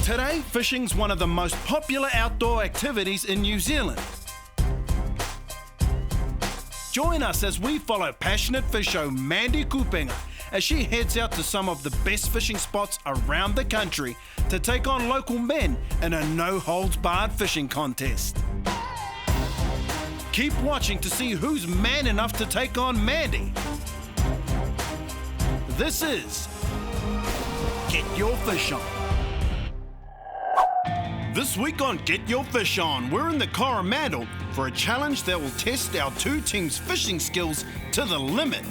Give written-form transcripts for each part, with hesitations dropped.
Today, fishing's one of the most popular outdoor activities in New Zealand. Join us as we follow passionate fisher Mandy Kupenga as she heads out to some of the best fishing spots around the country to take on local men in a no-holds-barred fishing contest. Keep watching to see who's man enough to take on Mandy. This is Get Your Fish On. This week on Get Your Fish On, we're in the Coromandel for a challenge that will test our two teams' fishing skills to the limit.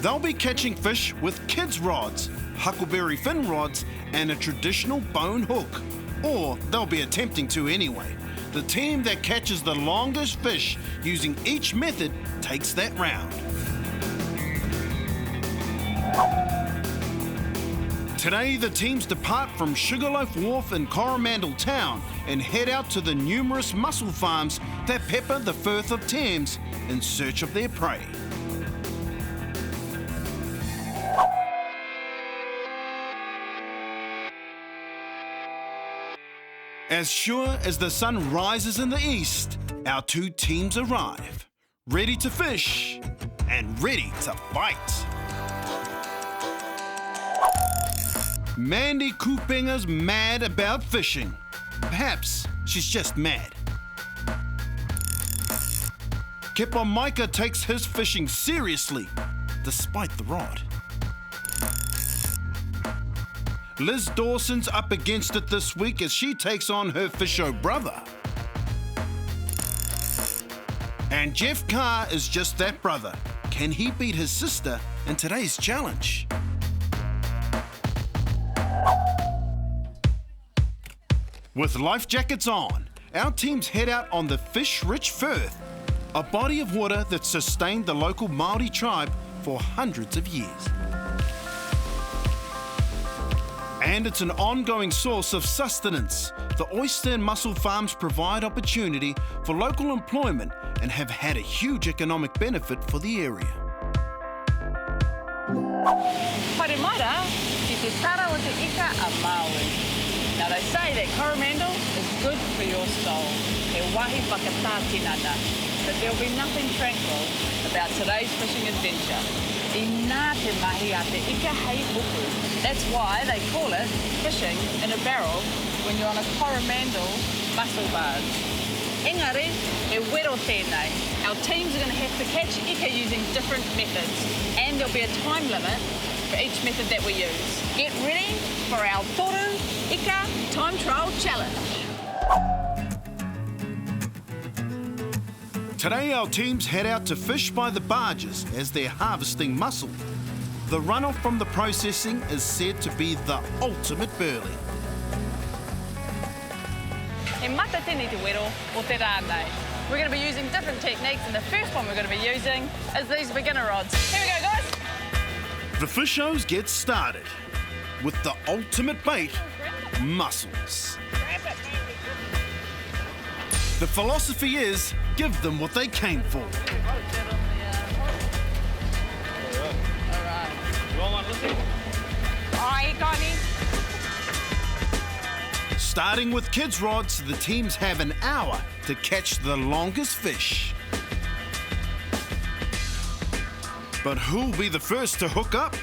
They'll be catching fish with kids' rods, Huckleberry Finn rods, and a traditional bone hook. Or they'll be attempting to anyway. The team that catches the longest fish using each method takes that round. Today, the teams depart from Sugarloaf Wharf in Coromandel Town and head out to the numerous mussel farms that pepper the Firth of Thames in search of their prey. As sure as the sun rises in the east, our two teams arrive, ready to fish and ready to fight. Mandy Kupenga's mad about fishing. Perhaps she's just mad. Kepa Micah takes his fishing seriously, despite the rod. Liz Dawson's up against it this week as she takes on her fisho brother. And Jeff Carr is just that brother. Can he beat his sister in today's challenge? With life jackets on, our teams head out on the fish-rich Firth, a body of water that sustained the local Māori tribe for hundreds of years. And it's an ongoing source of sustenance. The oyster and mussel farms provide opportunity for local employment and have had a huge economic benefit for the area. Haere maira, ki te tara o te ika a Māori. Now they say that Coromandel is good for your soul. He wahi whakatātinana. But there'll be nothing tranquil about today's fishing adventure. I nā te mahi a te ika hei hoku. That's why they call it fishing in a barrel when you're on a Coromandel mussel barge. Engari, e wero tēnei. Our teams are going to have to catch ika using different methods, and there'll be a time limit for each method that we use. Get ready for our toru ika time trial challenge. Today our teams head out to fish by the barges as they're harvesting mussel. The runoff from the processing is said to be the ultimate burley. He mata tēnei te wero o te rānei. We're going to be using different techniques, and the first one we're going to be using is these beginner rods. Here we go, guys. The fishos get started with the ultimate bait, mussels. The philosophy is, give them what they came for. Alright. You want one, Lucy? Alright, got me. Starting with kids' rods, the teams have an hour to catch the longest fish. But who'll be the first to hook up?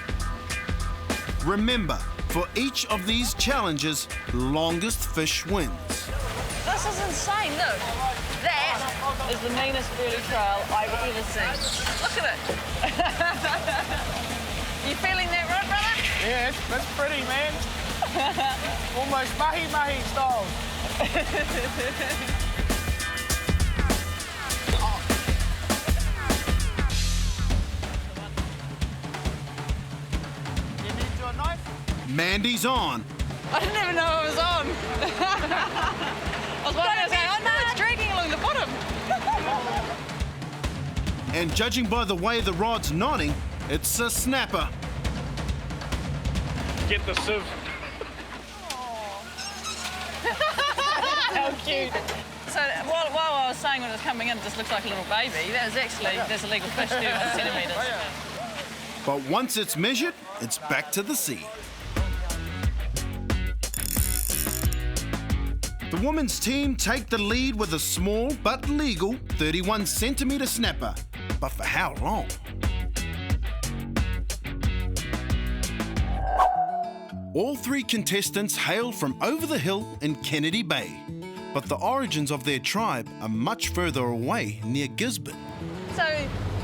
Remember, for each of these challenges, longest fish wins. This is insane, look. That is the meanest burley trail I've ever seen. Look at it. You feeling that right, brother? Yeah, that's pretty, man. Almost mahi-mahi style. You need your knife? Mandy's on. I didn't even know it was on. I was wondering, oh no, it's dragging along the bottom. And judging by the way the rod's nodding, it's a snapper. Get the sieve. How cute. So while I was saying when it was coming in, it just looks like a little baby. That was actually, there's a legal fish, 31 centimetres. But once it's measured, it's back to the sea. The women's team take the lead with a small but legal 31 centimetre snapper. But for how long? All three contestants hail from over the hill in Kennedy Bay, but the origins of their tribe are much further away near Gisborne. So,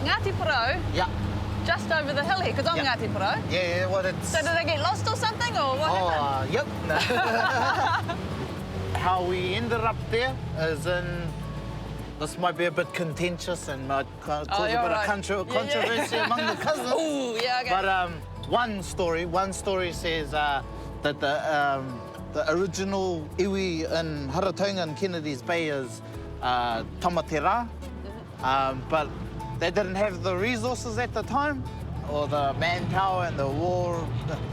Ngāti Porou, Yeah. just over the hill here, because I'm Yeah. Ngāti Porou. Yeah, well, it's... So did they get lost or something, or what happened? Yep. How we ended up there is in... This might be a bit contentious and might cause a bit right. of controversy among the cousins. Ooh, yeah, okay. But one story says that the original iwi in Haratonga and Kennedy's Bay is Tamatera, but they didn't have the resources at the time, or the manpower and the war,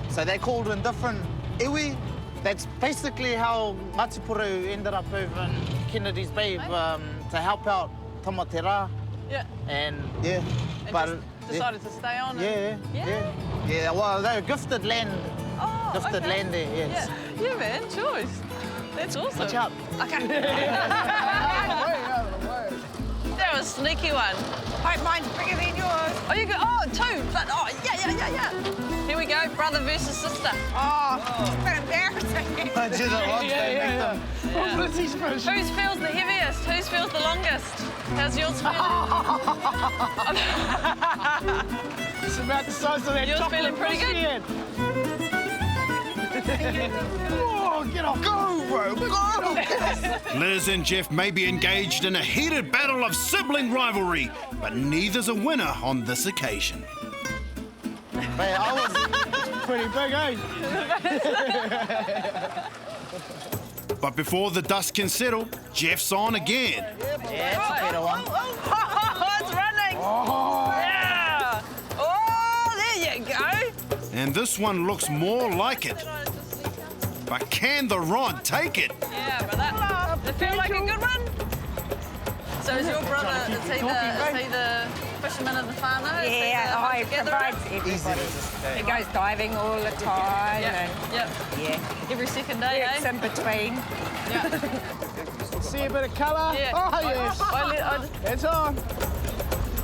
so they called in different iwi. That's basically how Ngāti ended up over in Kennedy's Bay to help out Tamatera. Yeah. And And but just decided to stay on. yeah. Well, they're gifted land. Oh, Gifted okay. land there, yes. Yeah, man, choice. That's awesome. Watch out. Okay. That was a sneaky one. Hope mine's bigger than yours. Oh, you go. Oh, two. But, oh, yeah. Here we go, brother versus sister. Oh, it's a bit embarrassing. Imagine it once they make them. Whose feels the heaviest? Whose feels the longest? How's yours feeling? It's about the size of that Yours chocolate feeling pretty fish good? head. Oh, get off. Go, bro. Go. Liz and Jeff may be engaged in a heated battle of sibling rivalry, but neither's a winner on this occasion. Mate, I was... Pretty big, eh? But before the dust can settle, Jeff's on again. Yeah, it's a better one. Oh, it's running. Oh. Yeah. Oh, there you go. And this one looks more like it. But can the rod take it? Yeah, brother. Does it feel like a good one? So is your brother, is he the fisherman of the whānau? Is he the Yeah, I hunter-gatherer? provide for everybody. He goes diving all the time. Yeah, yeah. Yeah. Every second day, It's eh? in between. Yeah. See a bit of colour? Yeah. Oh, yes. It's on.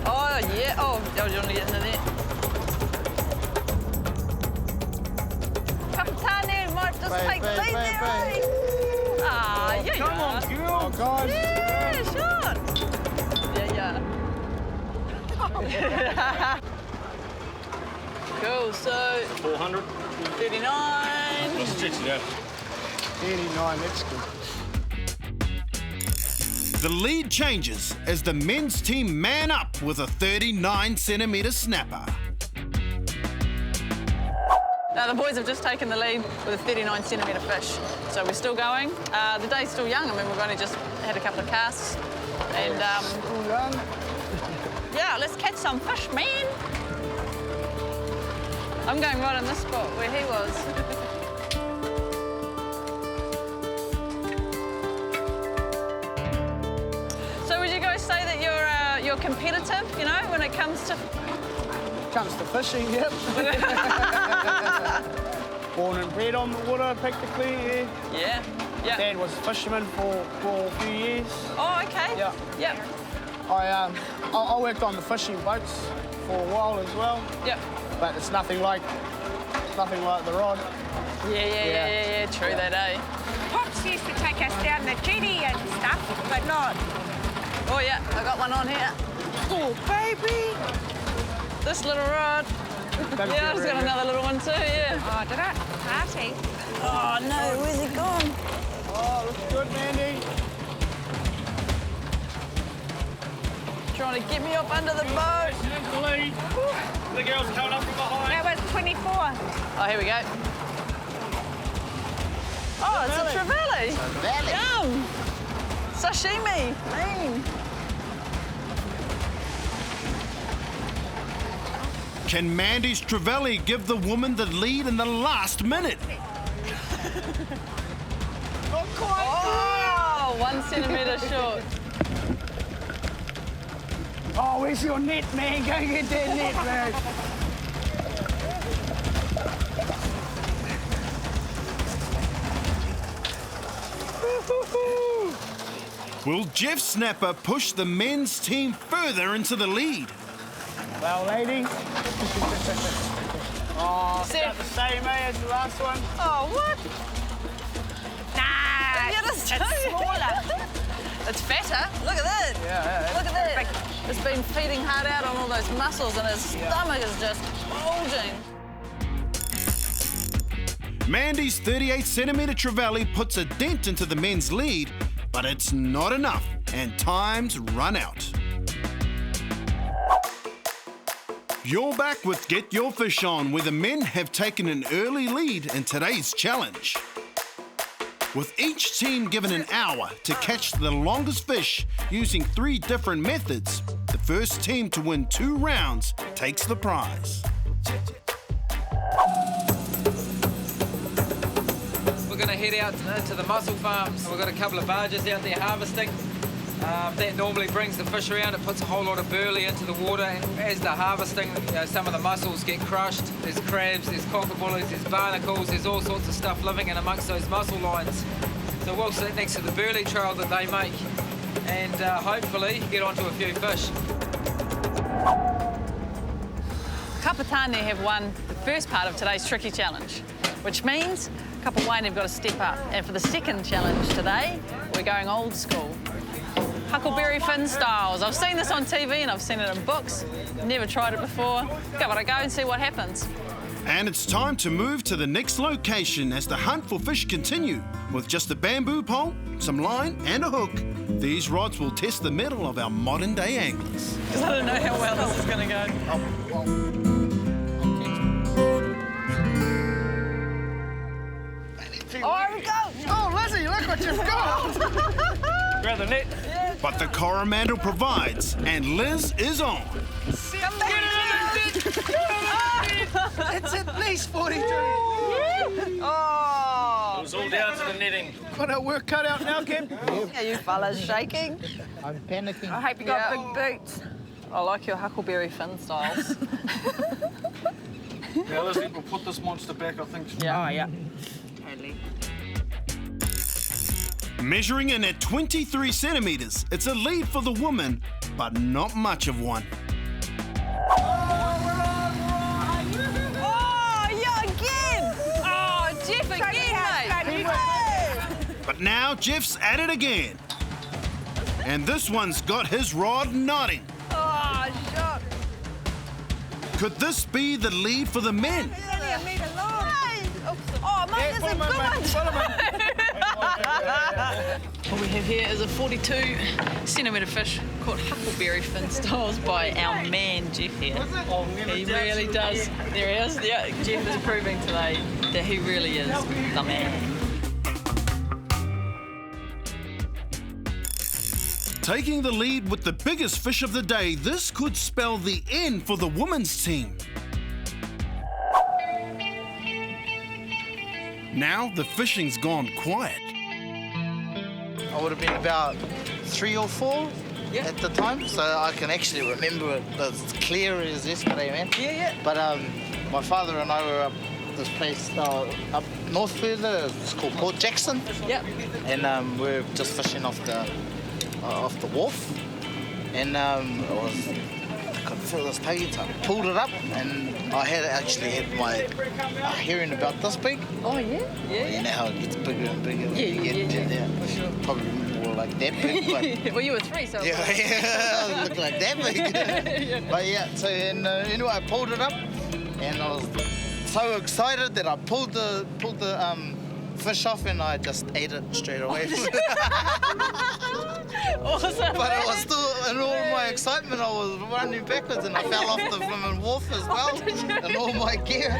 Oh, yeah. Oh, you want to get into that? Kapitani might just take the lead there, eh? Ah, yeah, Come on, girl. Oh, God. Yeah, Sean. Yeah. Cool, so 400. 39. Stretch it out. 89, that's good. The lead changes as the men's team man up with a 39 centimetre snapper. Now, the boys have just taken the lead with a 39 centimetre fish. So we're still going. The day's still young. I mean, we've only just had a couple of casts. And, yeah, let's catch some fish, man. I'm going right in this spot where he was. So would you guys say that you're competitive, you know, when it comes to... Comes to fishing, yep. Born and bred on the water, practically, yeah. Yeah. Dad was a fisherman for a few years. Oh, okay. Yeah. Yep. I worked on the fishing boats for a while as well, Yep. but it's nothing like the rod. Yeah. True that, eh? Pops used to take us down the jetty and stuff, but not. Oh, yeah, I got one on here. Oh, baby. This little rod. Yeah, I've got another little one too, yeah. Oh, did it? Party. Oh, no, where's he gone? Oh, looks good, Mandy. Trying to get me up under the boat. The girl's coming up from behind. That was 24. Oh, here we go. Oh, it's a trevally. Yum. Sashimi. Mean. Can Mandy's trevally give the woman the lead in the last minute? Not quite. Oh, 1 centimetre short. Oh, where's your net, man? Go get that net, man. Will Jeff Snapper push the men's team further into the lead? Well, lady. Oh, Seth. about the same, eh, as the last one. Oh, what? Nah, Yeah, that's it's smaller. It's fatter. Look at that. Yeah. Look at that. It's been feeding hard out on all those muscles and his stomach is just bulging. Mandy's 38cm trevally puts a dent into the men's lead, but it's not enough, and time's run out. You're back with Get Your Fish On, where the men have taken an early lead in today's challenge. With each team given an hour to catch the longest fish using 3 different methods, the first team to win 2 rounds takes the prize. We're going to head out to the mussel farms. We've got a couple of barges out there harvesting. That normally brings the fish around. It puts a whole lot of burley into the water, and as they're harvesting, some of the mussels get crushed. There's crabs, there's cockabullies, there's barnacles, there's all sorts of stuff living in amongst those mussel lines. So we'll sit next to the burley trail that they make and hopefully get onto a few fish. Kapatane have won the first part of today's tricky challenge, which means Kapawaine have got to step up. And for the second challenge today, we're going old school. Huckleberry Finn styles. I've seen this on TV and I've seen it in books. Never tried it before. Give it a go and see what happens. And it's time to move to the next location as the hunt for fish continue. With just a bamboo pole, some line and a hook, these rods will test the mettle of our modern day anglers. Because I don't know how well this is going to go. Oh, here we go! Oh, Lizzie, look what you've got. Grab the net. But the Coromandel provides, and Liz is on. Come back! It's at least 42. Oh! It's all down to the netting. Got our work cut out now, Kim. Are you fellas shaking? I'm panicking. I hope you got big boots. I like your Huckleberry Finn styles. Yeah, Lizzie, we'll put this monster back, I think. Yeah. Oh, yeah. Totally. Measuring in at 23 centimetres, it's a lead for the woman, but not much of one. Oh, yeah, again! Oh, Jeff again, mate! But now Jeff's at it again. And this one's got his rod nodding. Oh, shock. Could this be the lead for the men? It's only a metre long. Oh, mate, Yeah, that's a follow me, good mate, one. follow me. What we have here is a 42cm fish called Huckleberry Finn styles by our man Jeff here. He really does. There he is. Yeah, Jeff is proving today that he really is the man. Taking the lead with the biggest fish of the day, this could spell the end for the women's team. Now the fishing's gone quiet. I would have been about 3 or 4 at the time, so I can actually remember it as clear as yesterday, man. Yeah. But my father and I were up this place up north further. It's called Port Jackson, Yep. and we're just fishing off the wharf, and I couldn't feel this tagi. I pulled it up, and I actually had my herring about this big. Oh, yeah? You know how it gets bigger and bigger. Yeah, for sure. Probably more like that big, but... Well, you were 3, so... Yeah, it looked like that big. But yeah, so anyway, I pulled it up, and I was so excited that I pulled the fish off, and I just ate it straight away. Awesome. But I was still, in all my excitement, I was running backwards, and I fell off the blooming wharf as well, and all my gear,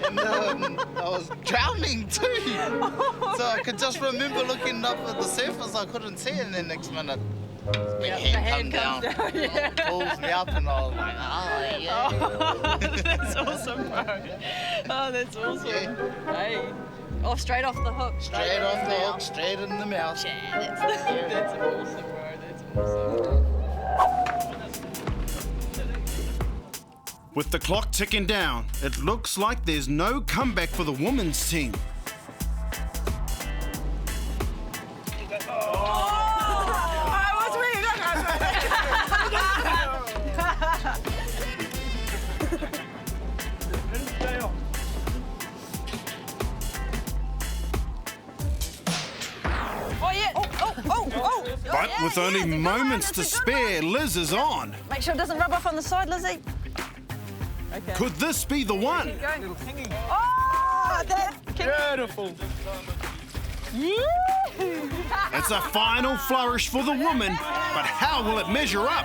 and I was drowning too. So I could just remember looking up at the surface, I couldn't see it, and then next minute, the hand comes down, Yeah. pulls me up, and I was like, oh yeah. Oh, that's awesome, bro. Oh, that's awesome. Yeah. Hey. Oh, straight off the hook. Straight off the hook, straight in the mouth. Yeah, that's awesome, bro. That's awesome. With the clock ticking down, it looks like there's no comeback for the women's team. With only moments to spare, Liz is on. Make sure it doesn't rub off on the side, Lizzie. Okay. Could this be the one? Go. Oh, that Beautiful. It's a final flourish for the woman, but how will it measure up?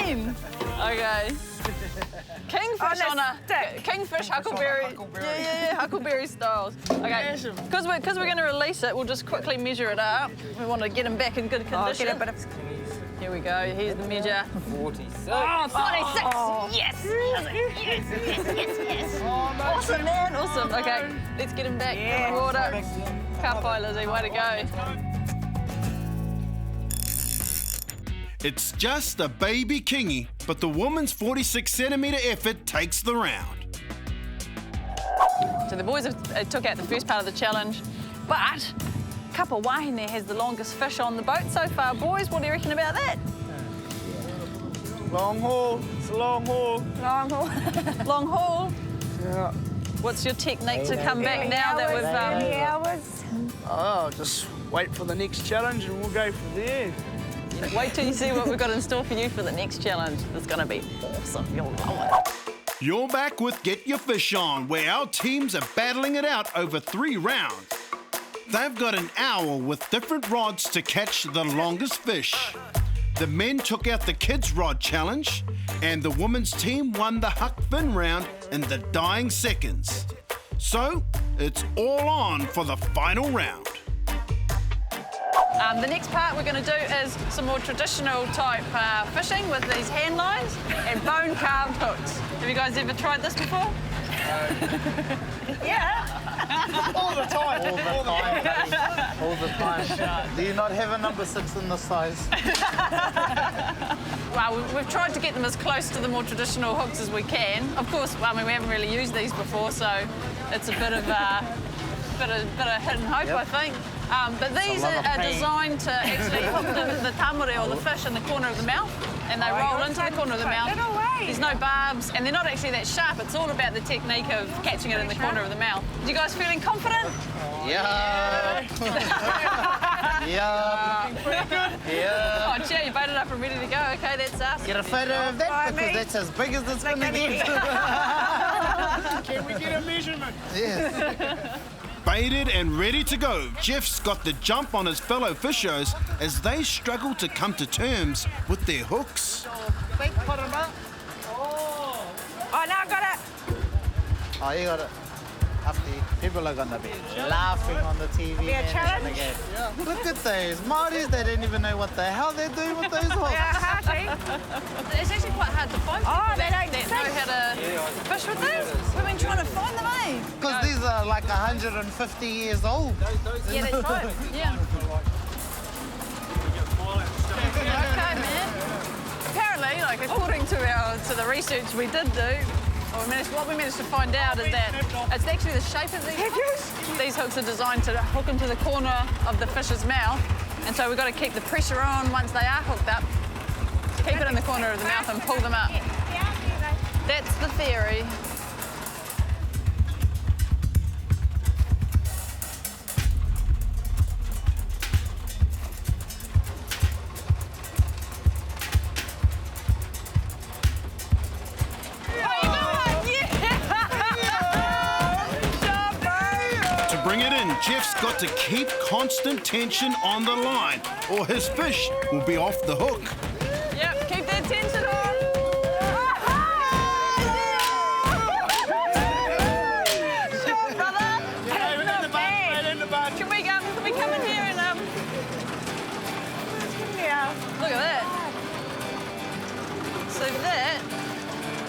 mean. Okay. Kingfish On on a a kingfish huckleberry. Yeah, huckleberry styles. Okay, because we're going to release it, we'll just quickly measure it up. We want to get him back in good condition. Get a bit of... Here we go. Here's the measure. 46. Oh, 46. Oh. Yes. Yes. Awesome, man. Awesome. Okay, let's get him back in the water. Ka pai, Lizzie. Way to go. It's just a baby kingy, but the woman's 46-centimetre effort takes the round. So the boys took out the first part of the challenge, but Kapa Wahine has the longest fish on the boat so far. Boys, what do you reckon about that? Long haul. It's a long haul. Long haul. Long haul. Yeah. What's your technique to come back now that we've... hours. Oh, just wait for the next challenge and we'll go from there. Wait till you see what we've got in store for you for the next challenge. It's going to be awesome. You'll love it. You're back with Get Your Fish On, where our teams are battling it out over 3 rounds. They've got an hour with different rods to catch the longest fish. The men took out the kids' rod challenge, and the women's team won the Huck Finn round in the dying seconds. So, it's all on for the final round. The next part we're going to do is some more traditional type fishing with these hand lines and bone carved hooks. Have you guys ever tried this before? Yeah. All the time. All the time. All the time. Do you not have a number 6 in the size? Well, we've tried to get them as close to the more traditional hooks as we can. Of course, I mean, we haven't really used these before, so it's a bit of bit of hit and hope, I think. But these are designed to actually hook the tamuri or the fish in the corner of the mouth, and they roll into the corner of the mouth. There's no barbs, and they're not actually that sharp. It's all about the technique of catching it in the corner of the mouth. You guys feeling confident? Yeah. Yeah. Yeah. Oh, gee, you baited up and ready to go. Okay, that's us. Get a photo of that because that's as big as it's going to get. Can we get a measurement? Yes. Baited and ready to go, Jeff's got the jump on his fellow fishers as they struggle to come to terms with their hooks. Oh, now I got it. Oh, you got it. Up there. People are going to be laughing on the TV. Be a challenge. Look at those Māoris, they don't even know what the hell they're doing with those hooks. Yeah, hearty. It's actually quite hard to find people they that don't know how to fish with these. We've been trying to find them, eh? Because these are like 150 years old. Yeah, that's right. Yeah. Okay, man. Apparently, like according to the research we did do, what we managed to find out is that it's actually the shape of these hooks. These hooks are designed to hook into the corner of the fish's mouth, and so we've got to keep the pressure on once they are hooked up. Keep it in the corner of the mouth and pull them up. That's the theory. Jeff's got to keep constant tension on the line, or his fish will be off the hook. Yep, keep that tension on. Sure, brother. In the bud. Can we come in here and Yeah. look at that. So that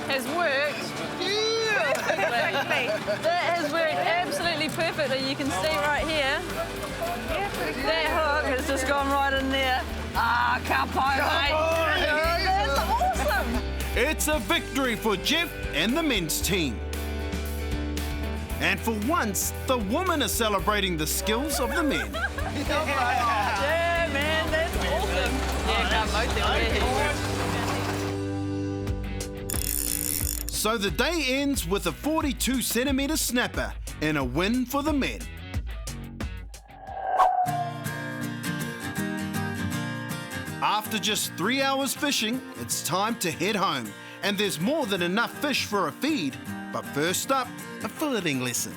has worked. Perfectly. That has worked absolutely perfectly. You can see right here. That hook has just gone right in there. Ah, ka pai, mate. That's awesome. It's a victory for Jeff and the men's team. And for once, the women are celebrating the skills of the men. Yeah, man, that's awesome. Yeah, ka pai te wehe. So the day ends with a 42-centimetre snapper and a win for the men. After just 3 hours fishing, it's time to head home. And there's more than enough fish for a feed. But first up, a filleting lesson.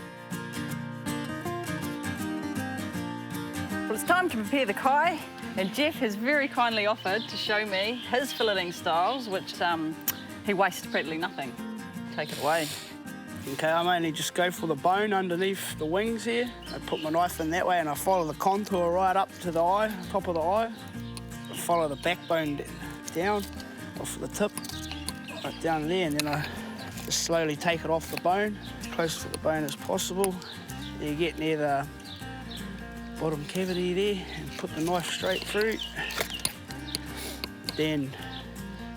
Well, it's time to prepare the kai, and Jeff has very kindly offered to show me his filleting styles, which he wastes practically nothing. Take it away. Okay, I mainly just go for the bone underneath the wings here. I put my knife in that way and I follow the contour right up to the eye, top of the eye. I follow the backbone down off the tip, right down there, and then I just slowly take it off the bone, as close to the bone as possible. You get near the bottom cavity there and put the knife straight through. Then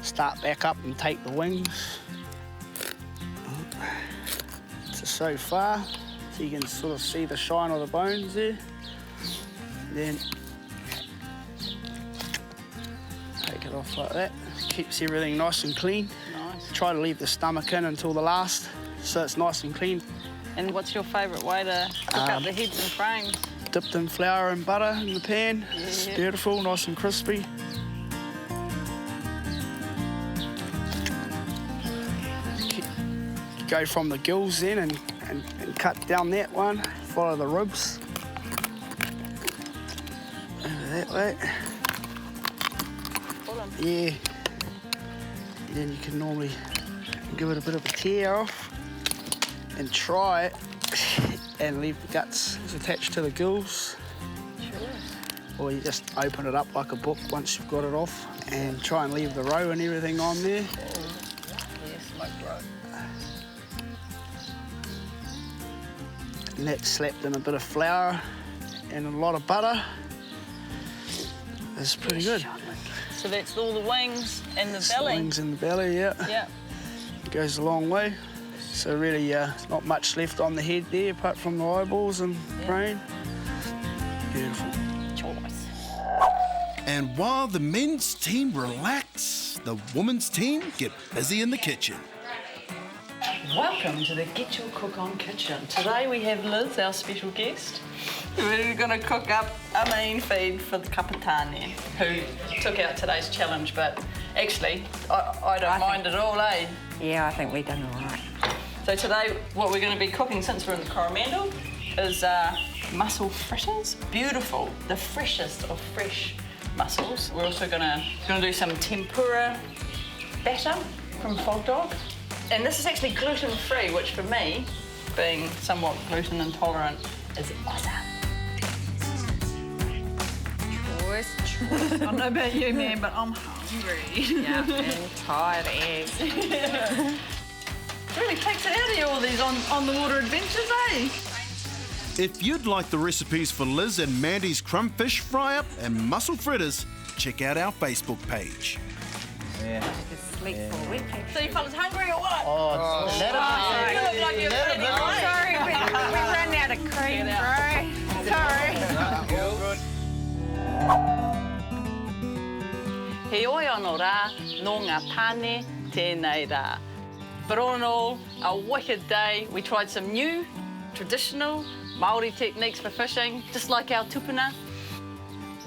start back up and take the wings. So far, so you can sort of see the shine of the bones there. Then take it off like that. Keeps everything nice and clean. Nice. Try to leave the stomach in until the last, so it's nice and clean. And what's your favourite way to cook up the heads and frames? Dipped in flour and butter in the pan. Yeah. It's beautiful, nice and crispy. Go from the gills then and cut down that one. Follow the ribs. Over that way. Yeah. And then you can normally give it a bit of a tear off and try it and leave the guts attached to the gills. Sure. Or you just open it up like a book once you've got it off and try and leave the roe and everything on there. Yes, smoked roe. And that's slapped in a bit of flour and a lot of butter. It's pretty good. So that's all the wings and the It's belly? The wings and the belly, yeah. Yeah. It goes a long way. So really, not much left on the head there apart from the eyeballs and brain. Beautiful. Choice. And while the men's team relax, the women's team get busy in the kitchen. Welcome to the Get Your Cook On Kitchen. Today we have Liz, our special guest. We're going to cook up a main feed for the kapatane, who took out today's challenge, but actually, I don't mind at all, eh? Yeah, I think we've done all right. So today, what we're going to be cooking, since we're in the Coromandel, is mussel fritters. Beautiful, the freshest of fresh mussels. We're also going to do some tempura batter from Fog Dog. And this is actually gluten-free, which for me, being somewhat gluten intolerant, is awesome. Choice. I don't know about you, man, but I'm hungry. Yeah, and tired eggs. Really takes it out of you, all these on the water adventures, eh? If you'd like the recipes for Liz and Mandy's crumbfish fry-up and mussel fritters, check out our Facebook page. Just sleep for a week. So you fellas hungry or what? Oh, You look like you're pretty hungry. Sorry, we ran out of cream, bro. Sorry. He oi anō rā, nō ngā pane tēnei rā. But all in all, a wicked day. We tried some new, traditional Māori techniques for fishing, just like our tupuna.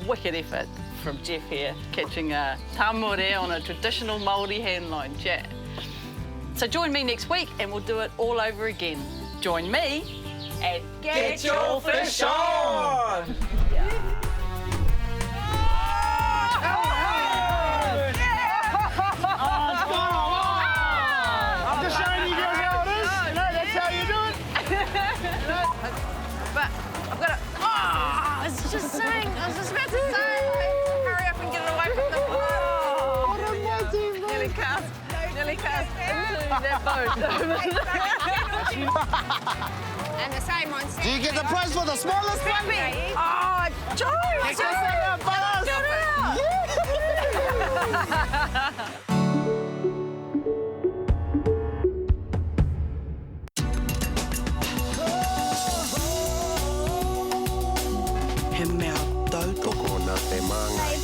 Wicked effort from Jeff here, catching a tamore on a traditional Māori handline chat. So join me next week and we'll do it all over again. Join me and get your fish on! I'm just showing you guys how it is. You know, that's how you do it. But I've got to... Oh, I was just saying, I was just about to say, hurry up and get it away from the Nearly cast into that boat. And the same on Saturday. Do you get the prize for the smallest one? Oh, George! He mea tautoko. Ko nā te māngai